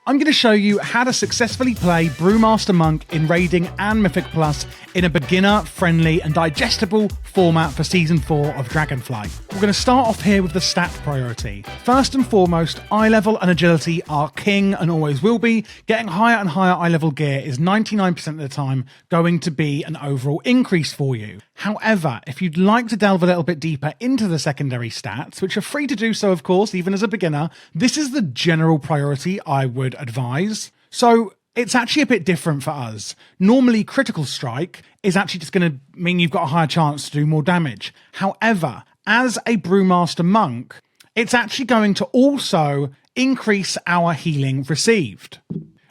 I'm going to show you how to successfully play Brewmaster Monk in Raiding and Mythic Plus in a beginner-friendly and digestible format for Season 4 of Dragonflight. We're going to start off here with the stat priority. First and foremost, eye level and agility are king and always will be. Getting higher and higher eye level gear is 99% of the time going to be an overall increase for you. However, if you'd like to delve a little bit deeper into the secondary stats, which are free to do so of course, even as a beginner, this is the general priority I would advise. So it's actually a bit different for us. Normally critical strike is actually just going to mean you've got a higher chance to do more damage. However, as a Brewmaster Monk, it's actually going to also increase our healing received.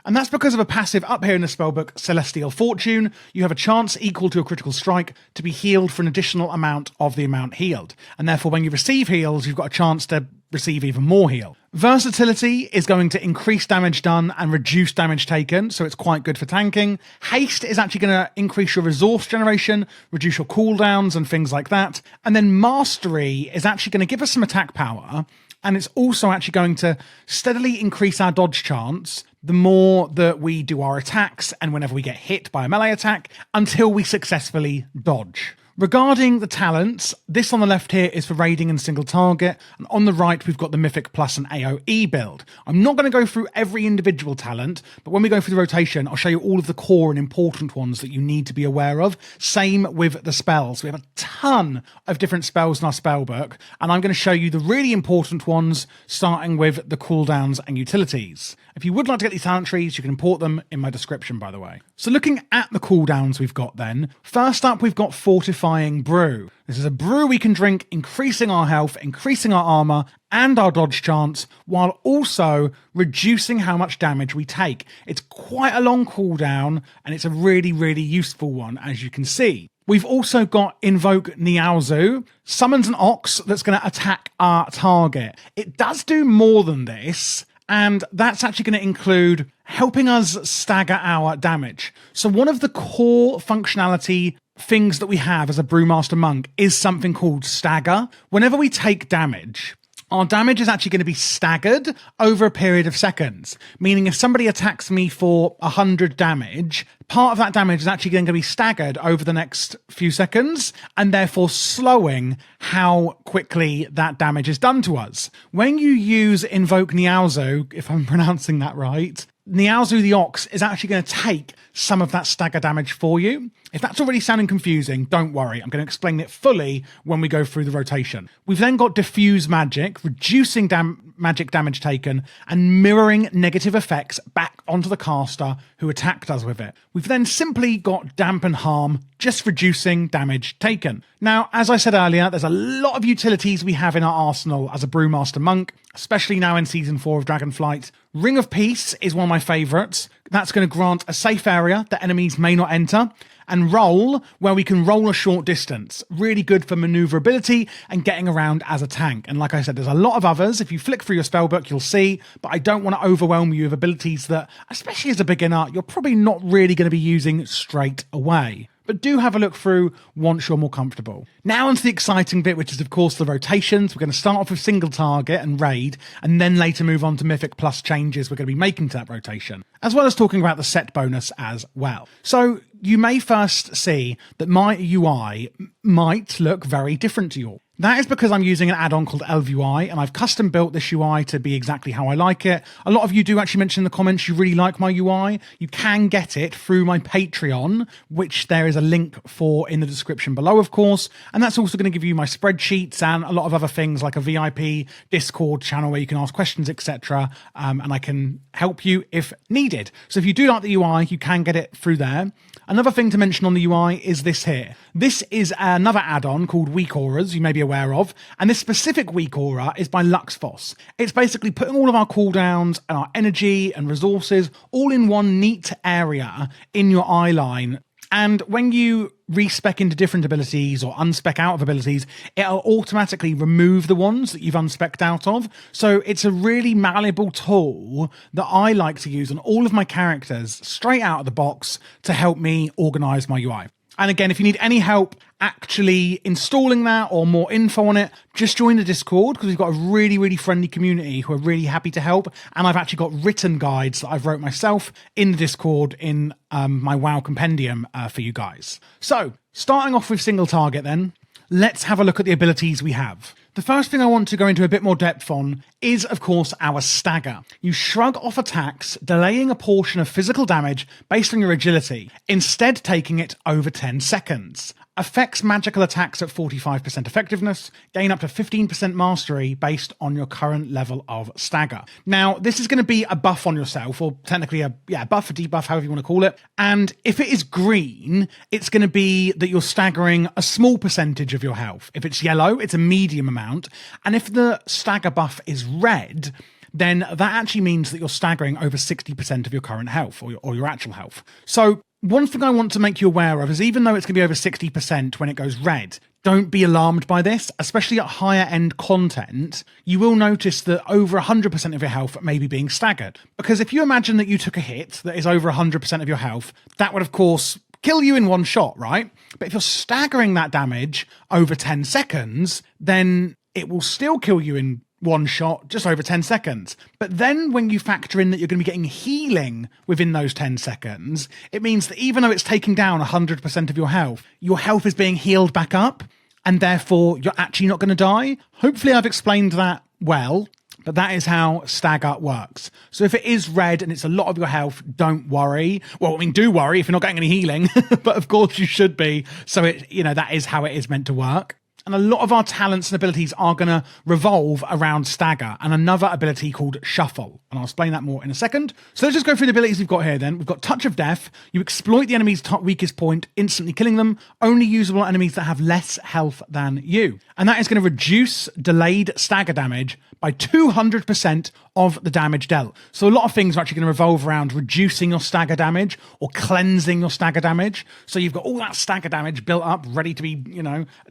And that's because of a passive up here in the spellbook, Celestial Fortune. You have a chance equal to a critical strike to be healed for an additional amount of the amount healed. And therefore, when you receive heals, you've got a chance to receive even more heal. Versatility is going to increase damage done and reduce damage taken, so it's quite good for tanking. Haste is actually going to increase your resource generation, reduce your cooldowns and things like that. And then Mastery is actually going to give us some attack power, and it's also actually going to steadily increase our dodge chance the more that we do our attacks and whenever we get hit by a melee attack until we successfully dodge. Regarding the talents, this on the left here is for raiding and single target, and on the right we've got the Mythic Plus and AoE build. I'm not going to go through every individual talent, but when we go through the rotation, I'll show you all of the core and important ones that you need to be aware of. Same with the spells. We have a ton of different spells in our spellbook, and I'm going to show you the really important ones, starting with the cooldowns and utilities. If you would like to get these talent trees, you can import them in my description, by the way. So looking at the cooldowns we've got then, first up we've got Fortifying Brew. This is a brew we can drink, increasing our health, increasing our armor and our dodge chance, while also reducing how much damage we take. It's quite a long cooldown, and it's a really, really useful one, as you can see. We've also got Invoke Niaozu, summons an ox that's going to attack our target. It does do more than this, and that's actually going to include helping us stagger our damage. So one of the core functionality things that we have as a Brewmaster Monk is something called stagger. Whenever we take damage, our damage is actually going to be staggered over a period of seconds, meaning if somebody attacks me for 100 damage, part of that damage is actually going to be staggered over the next few seconds, and therefore slowing how quickly that damage is done to us. When you use Invoke Niaozu, if I'm pronouncing that right, Niaozu the Ox is actually going to take some of that stagger damage for you. If that's already sounding confusing, don't worry. I'm going to explain it fully when we go through the rotation. We've then got Diffuse Magic, reducing magic damage taken and mirroring negative effects back onto the caster who attacked us with it. We've then simply got Dampen Harm, just reducing damage taken. Now, as I said earlier, there's a lot of utilities we have in our arsenal as a Brewmaster Monk, especially now in Season 4 of Dragonflight. Ring of Peace is one of my favourites. That's going to grant a safe area that enemies may not enter. And Roll, where we can roll a short distance. Really good for manoeuvrability and getting around as a tank. And like I said, there's a lot of others. If you flick through your spellbook, you'll see, but I don't want to overwhelm you with abilities that, especially as a beginner, you're probably not really going to be using straight away. But do have a look through once you're more comfortable. Now onto the exciting bit, which is of course the rotations. We're going to start off with single target and raid, and then later move on to Mythic Plus changes we're going to be making to that rotation, as well as talking about the set bonus as well. So you may first see that my UI might look very different to yours. That is because I'm using an add-on called ElvUI, and I've custom built this UI to be exactly how I like it. A lot of you do actually mention in the comments you really like my UI. You can get it through my Patreon, which there is a link for in the description below, of course. And that's also going to give you my spreadsheets and a lot of other things like a VIP Discord channel where you can ask questions, etc. And I can help you if needed. So if you do like the UI, you can get it through there. Another thing to mention on the UI is this here. This is another add-on called Weak Auras, you may be aware of, and this specific Weak Aura is by Luxfos. It's basically putting all of our cooldowns and our energy and resources all in one neat area in your eye line. And when you respec into different abilities or unspec out of abilities, it'll automatically remove the ones that you've unspec'd out of. So it's a really malleable tool that I like to use on all of my characters straight out of the box to help me organize my UI. And again, if you need any help actually installing that or more info on it, just join the Discord, because we've got a really, really friendly community who are really happy to help. And I've actually got written guides that I've wrote myself in the Discord in my WoW compendium for you guys. So starting off with single target then, let's have a look at the abilities we have. The first thing I want to go into a bit more depth on is, of course, our stagger. You shrug off attacks, delaying a portion of physical damage based on your agility, instead taking it over 10 seconds. Affects magical attacks at 45% effectiveness, gain up to 15% mastery based on your current level of stagger. Now, this is going to be a buff on yourself, or technically a buff or debuff, however you want to call it. And if it is green, it's going to be that you're staggering a small percentage of your health. If it's yellow, it's a medium amount. And if the stagger buff is red, then that actually means that you're staggering over 60% of your current health, or your actual health. So one thing I want to make you aware of is, even though it's going to be over 60% when it goes red, don't be alarmed by this, especially at higher end content. You will notice that over 100% of your health may be being staggered. Because if you imagine that you took a hit that is over 100% of your health, that would of course kill you in one shot, right? But if you're staggering that damage over 10 seconds, then it will still kill you in one shot, just over 10 seconds. But then when you factor in that you're going to be getting healing within those 10 seconds, it means that even though it's taking down 100% of your health is being healed back up, and therefore you're actually not going to die. Hopefully I've explained that well, but that is how stagger works. So if it is red and it's a lot of your health, don't worry. Well, I mean, do worry if you're not getting any healing, but of course you should be. So that is how it is meant to work. And a lot of our talents and abilities are going to revolve around stagger and another ability called shuffle. And I'll explain that more in a second. So let's just go through the abilities we've got here then. We've got Touch of Death. You exploit the enemy's weakest point, instantly killing them. Only usable on enemies that have less health than you. And that is going to reduce delayed stagger damage by 200% of the damage dealt. So a lot of things are actually going to revolve around reducing your stagger damage or cleansing your stagger damage. So you've got all that stagger damage built up, ready to be,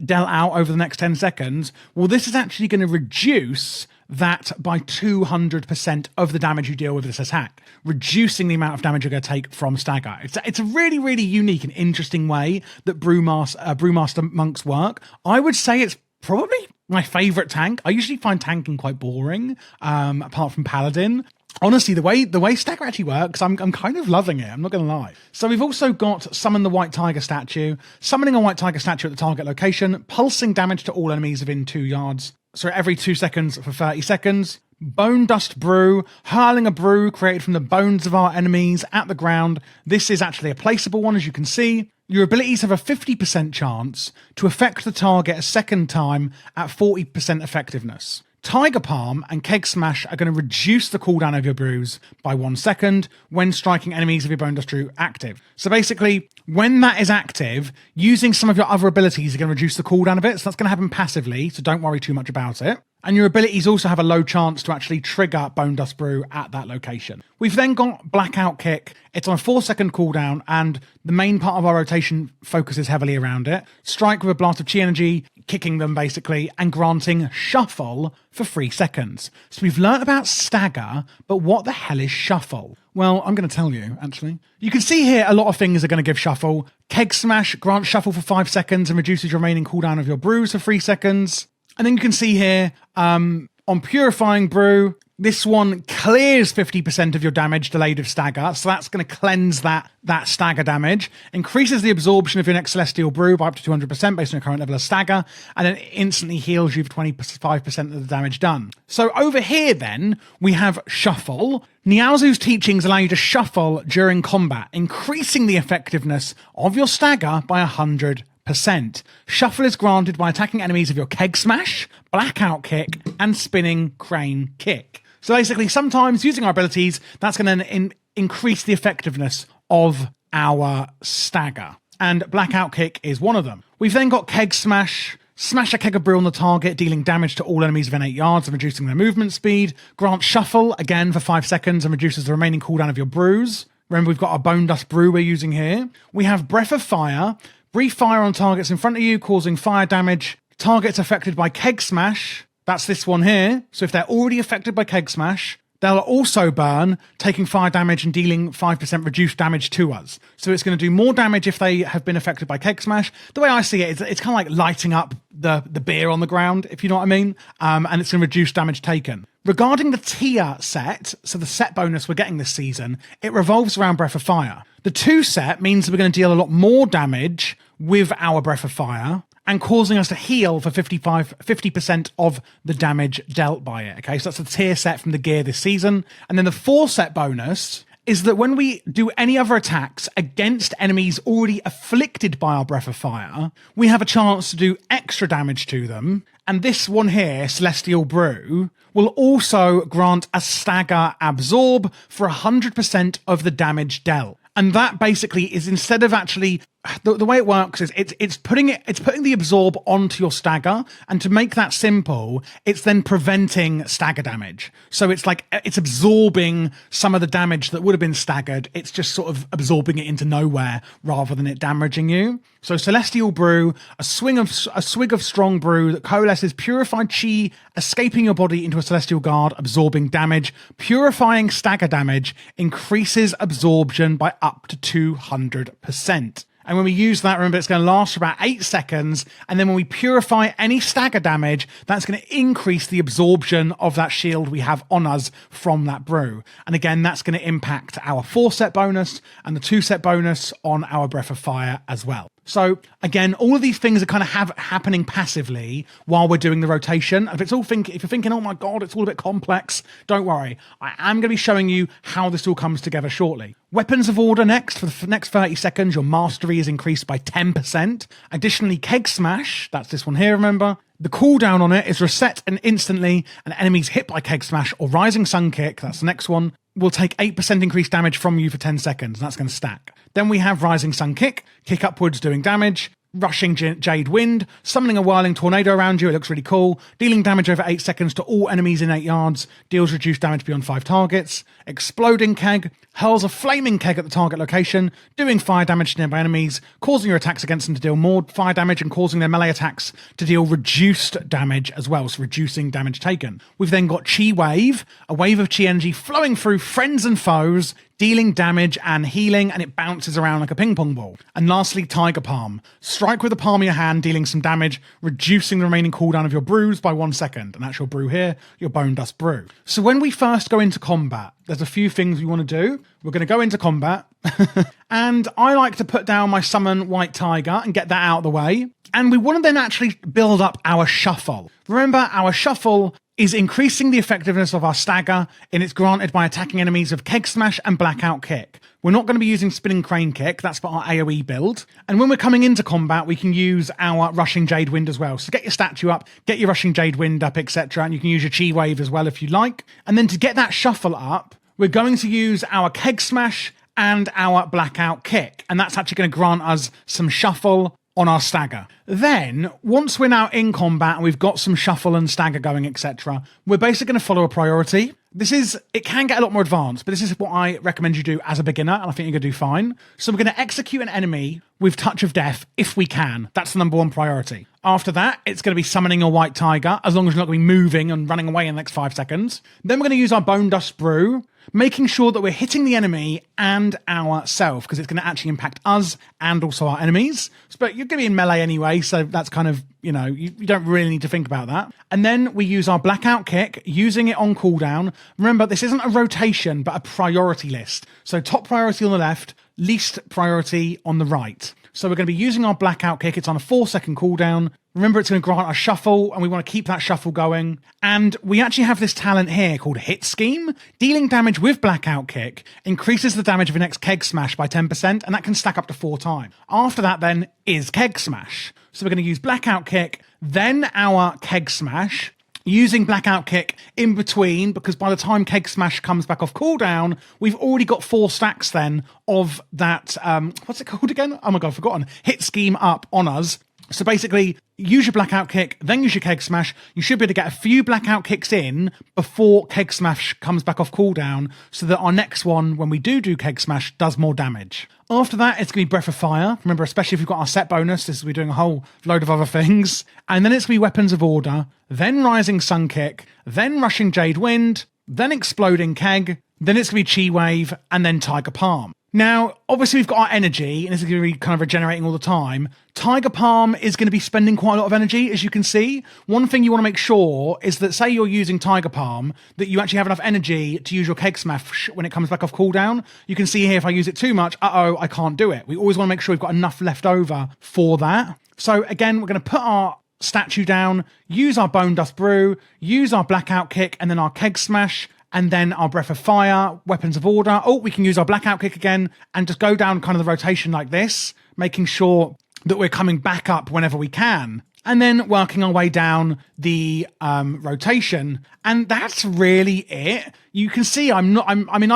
dealt out over the next 10 seconds. Well, this is actually going to reduce that by 200% of the damage you deal with this attack, reducing the amount of damage you're going to take from stagger. It's a really, really unique and interesting way that Brewmaster monks work. I would say it's probably my favorite tank. I usually find tanking quite boring, apart from Paladin. Honestly, the way stagger actually works, I'm kind of loving it. I'm not going to lie. So we've also got Summon the White Tiger statue. Summoning a White Tiger statue at the target location, pulsing damage to all enemies within 2 yards. So every 2 seconds for 30 seconds. Bone Dust Brew, hurling a brew created from the bones of our enemies at the ground. This is actually a placeable one, as you can see. Your abilities have a 50% chance to affect the target a second time at 40% effectiveness. Tiger Palm and Keg Smash are going to reduce the cooldown of your brews by 1 second when striking enemies of your Bone Dust Brew active. So basically, when that is active, using some of your other abilities are going to reduce the cooldown of it. So that's going to happen passively, so don't worry too much about it. And your abilities also have a low chance to actually trigger Bone Dust Brew at that location. We've then got Blackout Kick. It's on a 4-second cooldown, and the main part of our rotation focuses heavily around it. Strike with a blast of chi energy, kicking them basically, and granting Shuffle for 3 seconds. So we've learnt about stagger, but what the hell is Shuffle? Well, I'm going to tell you, actually. You can see here a lot of things are going to give Shuffle. Keg Smash grants Shuffle for 5 seconds and reduces your remaining cooldown of your brews for 3 seconds. And then you can see here, on Purifying Brew, this one clears 50% of your damage delayed with stagger, so that's going to cleanse that stagger damage. Increases the absorption of your next Celestial Brew by up to 200% based on your current level of stagger, and then instantly heals you for 25% of the damage done. So over here then, we have Shuffle. Niaozu's teachings allow you to shuffle during combat, increasing the effectiveness of your stagger by 100%. Shuffle is granted by attacking enemies of your Keg Smash, Blackout Kick, and Spinning Crane Kick. So basically, sometimes using our abilities, that's going to increase the effectiveness of our stagger. And Blackout Kick is one of them. We've then got Keg Smash. Smash a keg of brew on the target, dealing damage to all enemies within 8 yards and reducing their movement speed. Grant Shuffle, again for 5 seconds, and reduces the remaining cooldown of your brews. Remember, we've got our Bone Dust Brew we're using here. We have Breath of Fire. Breathe fire on targets in front of you, causing fire damage. Targets affected by Keg Smash. That's this one here. So if they're already affected by Keg Smash, They'll also burn, taking fire damage and dealing 5% reduced damage to us. So it's going to do more damage if they have been affected by Keg Smash. The way I see it is it's kind of like lighting up the beer on the ground, if you know what I mean, and it's going to reduce damage taken. Regarding the tier set, so the set bonus we're getting this season, it revolves around Breath of Fire. The 2 set means that we're going to deal a lot more damage with our Breath of Fire, and causing us to heal for 50% of the damage dealt by it. Okay, so that's a tier set from the gear this season. And then the 4 set bonus is that when we do any other attacks against enemies already afflicted by our Breath of Fire, we have a chance to do extra damage to them. And this one here, Celestial Brew, will also grant a stagger absorb for 100% of the damage dealt. And that basically is, instead of actually, the way it works is it's putting the absorb onto your stagger, and to make that simple, it's then preventing stagger damage. So it's like it's absorbing some of the damage that would have been staggered. It's just sort of absorbing it into nowhere rather than it damaging you. So Celestial Brew, a swig of strong brew that coalesces purified chi, escaping your body into a celestial guard, absorbing damage, purifying stagger damage, increases absorption by up to 200%. And when we use that, remember, it's going to last for about 8 seconds. And then when we purify any stagger damage, that's going to increase the absorption of that shield we have on us from that brew. And again, that's going to impact our 4 set bonus and the 2 set bonus on our Breath of Fire as well. So again, all of these things are kind of happening passively while we're doing the rotation. If you're thinking, oh my God, it's all a bit complex, don't worry. I am going to be showing you how this all comes together shortly. Weapons of Order next. For the next 30 seconds, your mastery is increased by 10%. Additionally, Keg Smash, that's this one here, remember? The cooldown on it is reset and instantly, and enemies hit by Keg Smash or Rising Sun Kick, that's the next one, will take 8% increased damage from you for 10 seconds, and that's going to stack. Then we have Rising Sun Kick, kick upwards doing damage, Rushing Jade Wind, summoning a whirling tornado around you, it looks really cool, dealing damage over 8 seconds to all enemies in 8 yards, deals reduced damage beyond 5 targets, Exploding Keg, hurls a flaming keg at the target location, doing fire damage to nearby enemies, causing your attacks against them to deal more fire damage and causing their melee attacks to deal reduced damage as well, so reducing damage taken. We've then got Chi Wave, a wave of chi energy flowing through friends and foes, dealing damage and healing, and it bounces around like a ping pong ball. And lastly, Tiger Palm. Strike with the palm of your hand, dealing some damage, reducing the remaining cooldown of your brews by 1 second. And that's your brew here, your Bone Dust Brew. So when we first go into combat, there's a few things we want to do. We're going to go into combat, and I like to put down my Summon White Tiger and get that out of the way. And we want to then actually build up our Shuffle. Remember, our Shuffle is increasing the effectiveness of our stagger, and it's granted by attacking enemies with Keg Smash and Blackout Kick. We're not going to be using Spinning Crane Kick, that's for our AoE build. And when we're coming into combat, we can use our Rushing Jade Wind as well. So get your statue up, get your Rushing Jade Wind up, etc. And you can use your Chi Wave as well if you like. And then to get that Shuffle up, we're going to use our Keg Smash and our Blackout Kick. And that's actually going to grant us some Shuffle on our stagger. Then, once we're now in combat and we've got some Shuffle and stagger going, etc., we're basically going to follow a priority. It can get a lot more advanced, but this is what I recommend you do as a beginner, and I think you're going to do fine. So we're going to execute an enemy with Touch of Death if we can. That's the number 1 priority. After that, it's going to be summoning a White Tiger, as long as you're not going to be moving and running away in the next 5 seconds. Then we're going to use our Bone Dust Brew, making sure that we're hitting the enemy and ourselves, because it's going to actually impact us and also our enemies. But you're going to be in melee anyway, so that's kind of, you don't really need to think about that. And then we use our Blackout Kick, using it on cooldown. Remember, this isn't a rotation, but a priority list. So top priority on the left, least priority on the right. So we're going to be using our Blackout Kick. It's on a 4-second cooldown. Remember, it's going to grant a Shuffle, and we want to keep that Shuffle going. And we actually have this talent here called Hit Scheme. Dealing damage with Blackout Kick increases the damage of the next Keg Smash by 10%, and that can stack up to 4 times. After that, then, is Keg Smash. So we're going to use Blackout Kick, then our Keg Smash, using Blackout Kick in between, because by the time Keg Smash comes back off cooldown, we've already got 4 stacks then of that, what's it called again? Oh my God, I've forgotten. Hit Scheme up on us. So basically, use your Blackout Kick, then use your Keg Smash. You should be able to get a few Blackout Kicks in before Keg Smash comes back off cooldown, so that our next one, when we do Keg Smash, does more damage. After that, it's going to be Breath of Fire. Remember, especially if we've got our set bonus, this is we're doing a whole load of other things. And then it's going to be Weapons of Order, then Rising Sun Kick, then Rushing Jade Wind, then Exploding Keg, then it's going to be Chi Wave, and then Tiger Palm. Now, obviously we've got our energy, and this is going to be kind of regenerating all the time. Tiger Palm is going to be spending quite a lot of energy, as you can see. One thing you want to make sure is that, say you're using Tiger Palm, that you actually have enough energy to use your Keg Smash when it comes back off cooldown. You can see here, if I use it too much, I can't do it. We always want to make sure we've got enough left over for that. So again, we're going to put our statue down, use our Bone Dust Brew, use our Blackout Kick, and then our Keg Smash, and then our Breath of Fire, Weapons of Order. Oh, we can use our Blackout Kick again and just go down kind of the rotation like this, making sure that we're coming back up whenever we can. And then working our way down the rotation. And that's really it. You can see I'm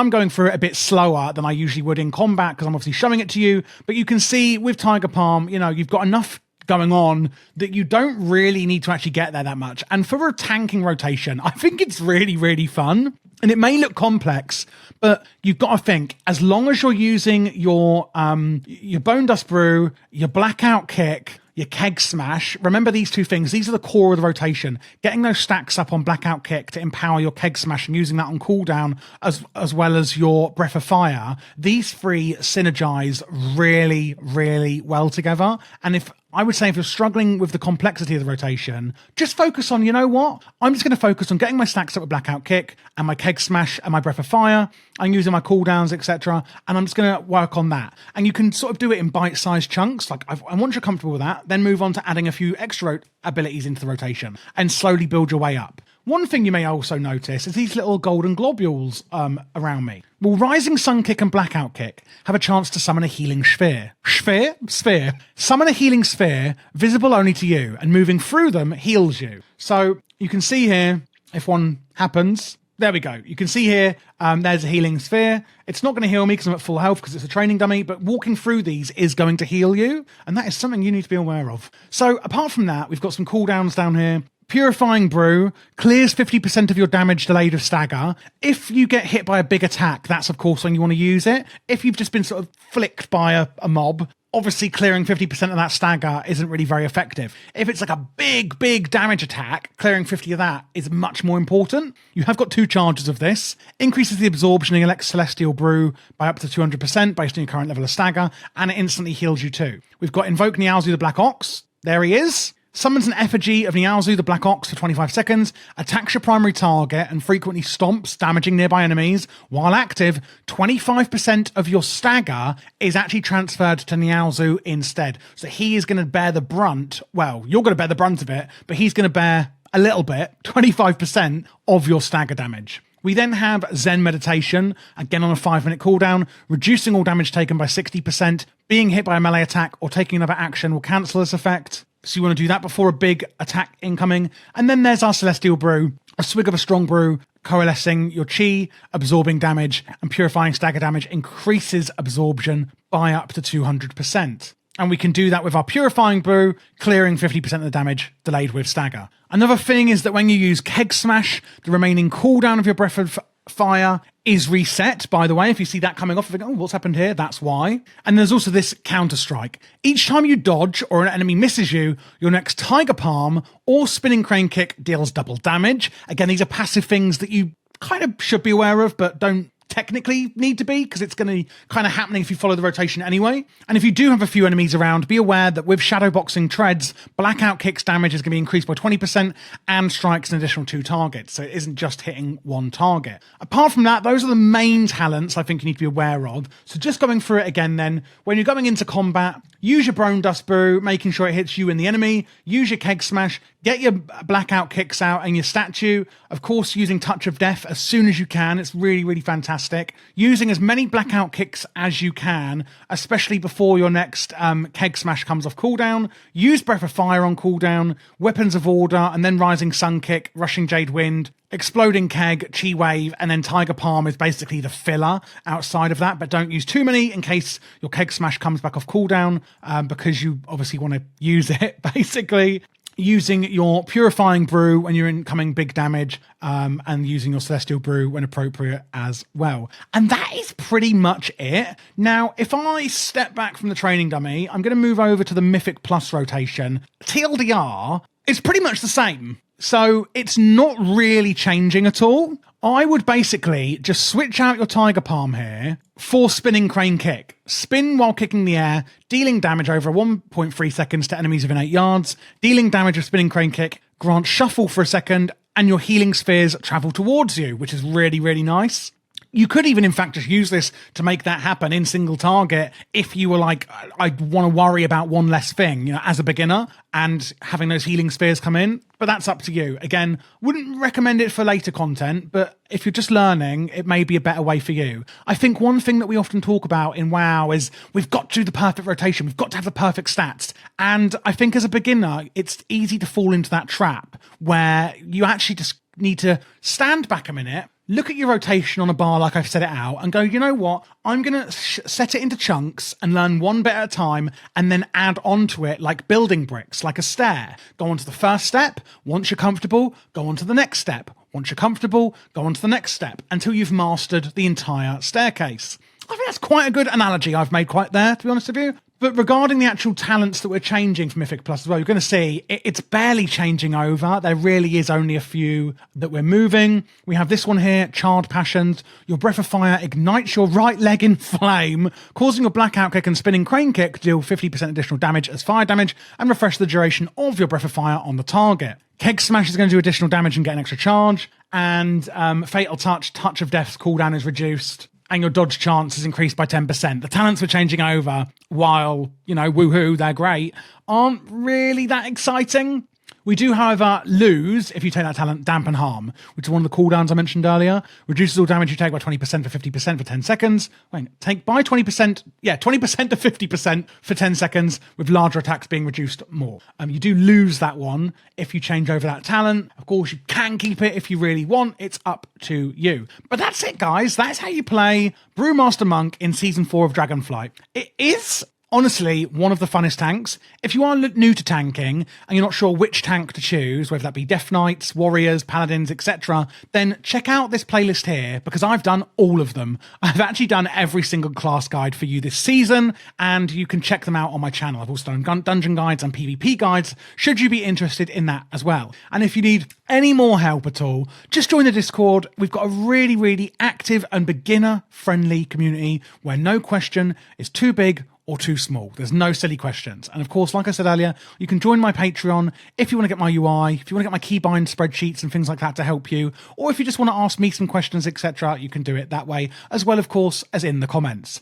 going through it a bit slower than I usually would in combat because I'm obviously showing it to you. But you can see with Tiger Palm, you've got enough going on that you don't really need to actually get there that much. And for a tanking rotation, I think it's really, really fun. And it may look complex, but you've got to think, as long as you're using your Bone Dust Brew, your Blackout Kick, your Keg Smash, remember these two things. These are the core of the rotation. Getting those stacks up on Blackout Kick to empower your Keg Smash and using that on cooldown as well as your Breath of Fire. These three synergize really, really well together. And I would say if you're struggling with the complexity of the rotation, just focus on, you know what? I'm just going to focus on getting my stacks up with Blackout Kick and my Keg Smash and my Breath of Fire. I'm using my cooldowns, etc. And I'm just going to work on that. And you can sort of do it in bite-sized chunks. Like, once you're comfortable with that, then move on to adding a few extra abilities into the rotation and slowly build your way up. One thing you may also notice is these little golden globules around me. Well, Rising Sun Kick and Blackout Kick have a chance to summon a healing sphere. Sphere. Summon a healing sphere, visible only to you, and moving through them heals you. So you can see here, if one happens, there we go. You can see here, there's a healing sphere. It's not going to heal me because I'm at full health because it's a training dummy, but walking through these is going to heal you, and that is something you need to be aware of. So apart from that, we've got some cooldowns down here. Purifying Brew clears 50% of your damage delayed with stagger. If you get hit by a big attack, that's of course when you want to use it. If you've just been sort of flicked by a mob, obviously clearing 50% of that stagger isn't really very effective. If it's like a big damage attack, clearing 50 of that is much more important. You have got 2 charges of this. Increases the absorption in Celestial Brew by up to 200% based on your current level of stagger, and it instantly heals you too. We've got Invoke Niaozu the Black Ox. There he is. Summons an effigy of Niaozu the Black Ox for 25 seconds, attacks your primary target and frequently stomps, damaging nearby enemies. While active, 25% of your stagger is actually transferred to Niaozu instead. So he is going to bear the brunt. Well, you're going to bear the brunt of it, but he's going to bear a little bit, 25% of your stagger damage. We then have Zen Meditation, again on a 5-minute cooldown, reducing all damage taken by 60%. Being hit by a melee attack or taking another action will cancel this effect. So you want to do that before a big attack incoming. And then there's our Celestial Brew, a swig of a strong brew, coalescing your chi, absorbing damage, and purifying stagger damage increases absorption by up to 200%. And we can do that with our Purifying Brew, clearing 50% of the damage delayed with stagger. Another thing is that when you use Keg Smash, the remaining cooldown of your Breath of Fire is reset, by the way. If you see that coming off, you think, oh, what's happened here? That's why. And there's also this counter strike. Each time you dodge or an enemy misses you, your next Tiger Palm or Spinning Crane Kick deals double damage. Again, these are passive things that you kind of should be aware of, but don't technically need to be, because it's going to be kind of happening if you follow the rotation anyway. And if you do have a few enemies around, be aware that with Shadowboxing Treads, Blackout Kick's damage is going to be increased by 20% and strikes an additional 2 targets, so it isn't just hitting one target. Apart from that, those are the main talents I think you need to be aware of. So just going through it again then, when you're going into combat, use your Bone Dust Brew, making sure it hits you and the enemy, use your Keg Smash, get your Blackout Kicks out and your statue. Of course, using Touch of Death as soon as you can. It's really, really fantastic. Using as many Blackout Kicks as you can, especially before your next Keg Smash comes off cooldown. Use Breath of Fire on cooldown, Weapons of Order, and then Rising Sun Kick, Rushing Jade Wind, Exploding Keg, Chi Wave, and then Tiger Palm is basically the filler outside of that, but don't use too many in case your Keg Smash comes back off cooldown, because you obviously want to use it, basically. Using your Purifying Brew when you're incoming big damage, and using your Celestial Brew when appropriate as well. And that is pretty much it. Now, if I step back from the training dummy, I'm going to move over to the Mythic Plus rotation. TLDR, it's pretty much the same. So it's not really changing at all. I would basically just switch out your Tiger Palm here for Spinning Crane Kick. Spin while kicking the air, dealing damage over 1.3 seconds to enemies within 8 yards, dealing damage with Spinning Crane Kick, grant Shuffle for a second, and your healing spheres travel towards you, which is really, really nice. You could even, in fact, just use this to make that happen in single target if you were like, I want to worry about one less thing, you know, as a beginner, and having those healing spheres come in. But that's up to you. Again, wouldn't recommend it for later content, but if you're just learning, it may be a better way for you. I think one thing that we often talk about in WoW is we've got to do the perfect rotation. We've got to have the perfect stats. And I think as a beginner, it's easy to fall into that trap where you actually just need to stand back a minute, look at your rotation on a bar like I've set it out and go, you know what, I'm going to set it into chunks and learn one bit at a time and then add onto it like building bricks, like a stair. Go on to the first step. Once you're comfortable, go on to the next step. Once you're comfortable, go on to the next step until you've mastered the entire staircase. I think that's quite a good analogy I've made quite there, to be honest with you. But regarding the actual talents that we're changing for Mythic Plus as well, you're going to see it's barely changing over. There really is only a few that we're moving. We have this one here, Charred Passions. Your Breath of Fire ignites your right leg in flame, causing your Blackout Kick and Spinning Crane Kick to deal 50% additional damage as fire damage and refresh the duration of your Breath of Fire on the target. Keg Smash is going to do additional damage and get an extra charge. And Fatal Touch, Touch of Death's cooldown is reduced. And your dodge chance is increased by 10%. The talents we're changing over, while, you know, woohoo, they're great, aren't really that exciting. We do, however, lose, if you take that talent, Dampen Harm, which is one of the cooldowns I mentioned earlier. Reduces all damage you take by 20% for 50% for 10 seconds. Wait, take by 20%, 20% to 50% for 10 seconds, with larger attacks being reduced more. You do lose that one if you change over that talent. Of course, you can keep it if you really want. It's up to you. But that's it, guys. That's how you play Brewmaster Monk in Season 4 of Dragonflight. It is honestly one of the funnest tanks. If you are new to tanking and you're not sure which tank to choose, whether that be Death Knights, Warriors, Paladins, etc., then check out this playlist here, because I've done all of them. I've actually done every single class guide for you this season, and you can check them out on my channel. I've also done dungeon guides and PvP guides, should you be interested in that as well. And if you need any more help at all, just join the Discord. We've got a really, really active and beginner-friendly community where no question is too big or too small. There's no silly questions. And of course, like I said earlier, you can join my Patreon if you want to get my UI, if you want to get my keybind spreadsheets and things like that to help you, or if you just want to ask me some questions, etc., you can do it that way, as well, of course, as in the comments.